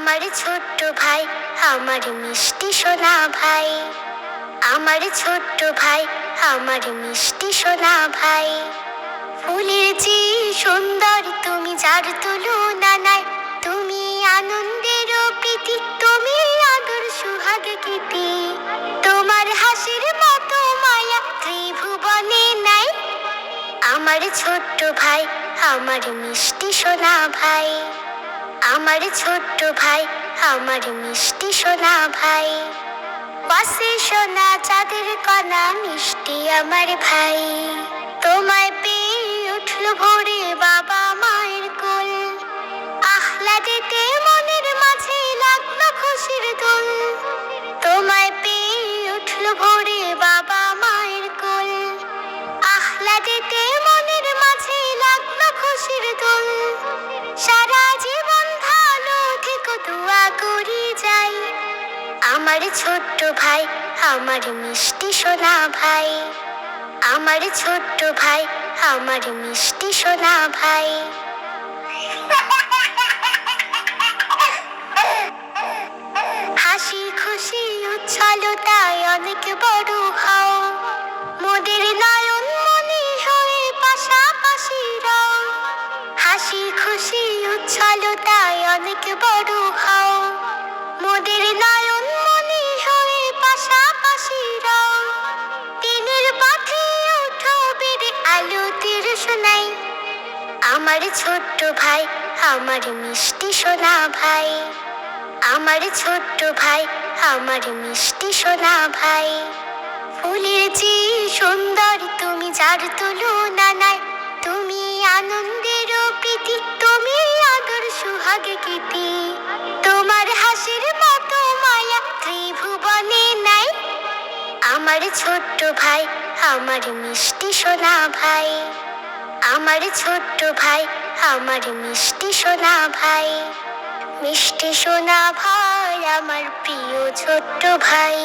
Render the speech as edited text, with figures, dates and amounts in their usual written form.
আমার ছোট্ট ভাই, আমার মিষ্টি সোনা ভাই। আমার ছোট্ট ভাই, আমার মিষ্টি সোনা ভাই। ফুলের চেয়ে সুন্দর তুমি, যার তুলনা নাই। তুমি আনন্দের প্রীতি, তুমি আদর সুহাগ গীতি। তোমার হাসির মতো মায়া ত্রিভুবনে নাই। আমার ছোট্ট ভাই, আমার মিষ্টি সোনা ভাই। আমার ছোট্ট ভাই, আমার মিষ্টি সোনা ভাই। বাসে সোনা চাঁদের কণা, মিষ্টি আমার ভাই। তোমায় পেয়ে উঠল ভোরে বাবা মায়ের কোল। আহ্লাদেতে মনের মাঝে লাগলো খুশির দোল। তোমায় পেয়ে উঠল ভোরে বাবা মায়ের কোল। আহ্লাদেতে মনের মাঝে লাগলো খুশির দোল। সারা জীবন ভালো থেকো দোয়া করি যাই। আমার ছোট্ট ভাই, আমার মিষ্টি সোনা ভাই। আমার ছোট্ট ভাই, আমার মিষ্টি সোনা ভাই। হাসি খুশি উচ্ছলতায় অনেক বড় হও। মোদের নয়ন মনি হয়ে পাশাপাশি রও। হাসি খুশি উচ্ছলতায় অনেক বড় হও। মোদের নয়ন মনি হয়ে পাশাপাশি রও। দিনের পথে ওঠো বেড়ে আলোতের সোনাই। আমার ছোট্ট ভাই, আমার মিষ্টি সোনা ভাই। আমার ছোট্ট ভাই, আমার মিষ্টি সোনা ভাই। ফুলের চেয়ে সুন্দর তুমি, যার তুলনা নাই। তুমি আনন্দের প্রীতি, তুমি আদর সুহাগ গীতি। তোমার হাসির মতো মায়া ত্রিভুবনে নাই। আমার ছোট্ট ভাই, আমার মিষ্টি সোনা ভাই। আমার ছোট্ট ভাই, আমার মিষ্টি সোনা ভাই। মিষ্টি সোনা ভাই, আমার প্রিয় ছোট্ট ভাই।